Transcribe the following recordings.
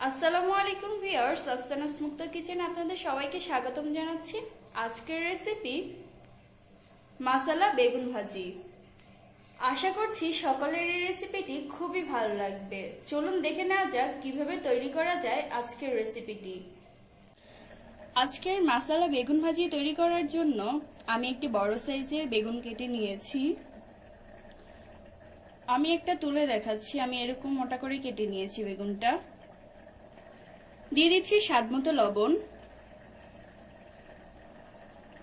আসসালামু আলাইকুম ভিউয়ার্স, আফসানাস মুক্ত কিচেন আপনাদের সবাইকে স্বাগতম জানাচ্ছি। আজকের রেসিপি মাসালা বেগুন ভাজি। আশা করছি সকলের এই রেসিপিটি খুবই ভালো লাগবে। চলুন দেখে নেওয়া যাক কিভাবে তৈরি করা যায় আজকের রেসিপিটি। আজকের মাসালা বেগুন ভাজি তৈরি করার জন্য আমি একটি বড় সাইজের বেগুন কেটে নিয়েছি। আমি একটা তুলে দেখাচ্ছি, আমি এরকম মোটা করে কেটে নিয়েছি বেগুনটা। দিয়ে দিচ্ছি স্বাদমতো লবণ,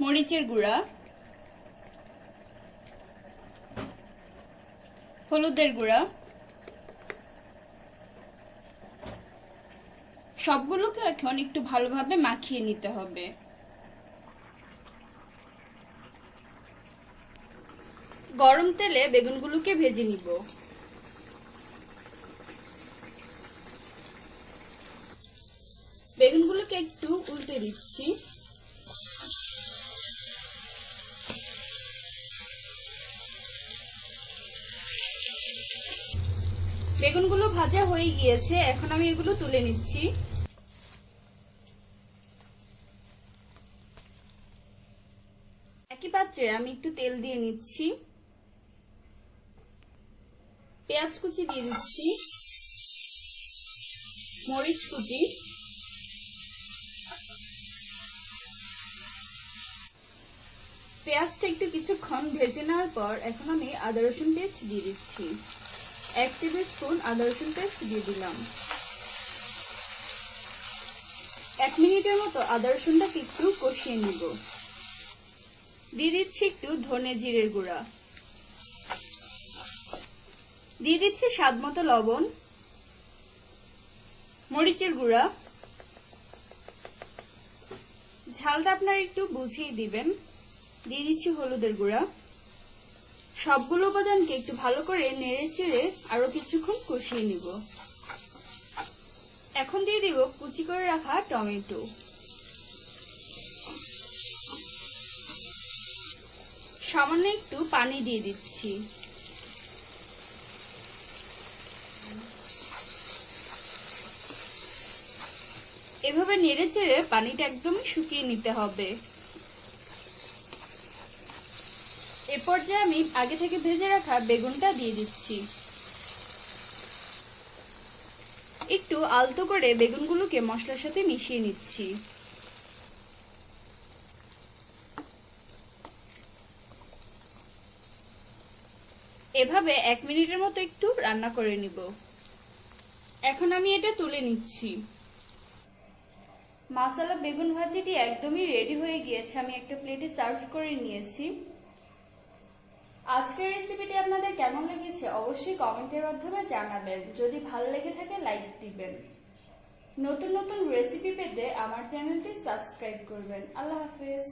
মরিচের গুঁড়া, হলুদের গুঁড়া। সবগুলোকে এখন একটু ভালোভাবে মাখিয়ে নিতে হবে। গরম তেলে বেগুনগুলোকে ভেজে নিব। বেগুনগুলোকে একটু উল্টে দিচ্ছি। বেগুনগুলো ভাজা হয়ে গিয়েছে, এখন আমি এগুলো তুলে নিচ্ছি। একই পাত্রে আমি একটু তেল দিয়ে নিচ্ছি। পেঁয়াজ কুচি দিয়ে দিচ্ছি, মরিচ কুচি, পেঁয়াজটা একটু কিছুক্ষণ ভেজে নেওয়ার পর এখন আমি আদা রসুন পেস্ট দিয়ে দিচ্ছি। 1 টেবিল স্পুন আদা রসুন পেস্ট দিয়ে দিলাম। 1 মিনিটের মতো আদা রসুনটাকে একটু কষিয়ে নিব। দিয়ে দিচ্ছি একটু ধনে জিরের গুঁড়া, দিয়ে দিচ্ছি স্বাদ মতো লবণ, মরিচের গুঁড়া। ঝালটা আপনারা একটু বুঝিয়ে দিবেন। দিয়ে দিচ্ছি হলুদের গুঁড়া। সবগুলো উপাদানকে একটু ভালো করে নেড়ে চেড়ে আরো কিছুক্ষণ কষিয়ে নিব। এখন দিয়ে দিব কুচি করে রাখা টমেটো। সামান্য একটু পানি দিয়ে দিচ্ছি। এভাবে নেড়ে চেড়ে পানিটা একদমই শুকিয়ে নিতে হবে। এ পর্যায়ে আমি আগে থেকে ভেজে রাখা বেগুনটা দিয়ে দিচ্ছি। একটু আলতো করে বেগুনগুলোকে মশলার সাথে মিশিয়ে নিচ্ছি। এভাবে 1 মিনিটের মতো একটু রান্না করে নিব। এখন আমি এটা তুলে নিচ্ছি। মাসালা বেগুন ভাজিটি একদমই রেডি হয়ে গিয়েছে। আমি একটা প্লেটে সার্ভ করে নিয়েছি। আজকের রেসিপিটি আপনাদের কেমন লেগেছে অবশ্যই কমেন্টের মাধ্যমে জানাবেন। যদি ভালো লেগে থাকে লাইক দিবেন। নতুন নতুন রেসিপি পেতে আমার চ্যানেলটি সাবস্ক্রাইব করবেন। আল্লাহ হাফেজ।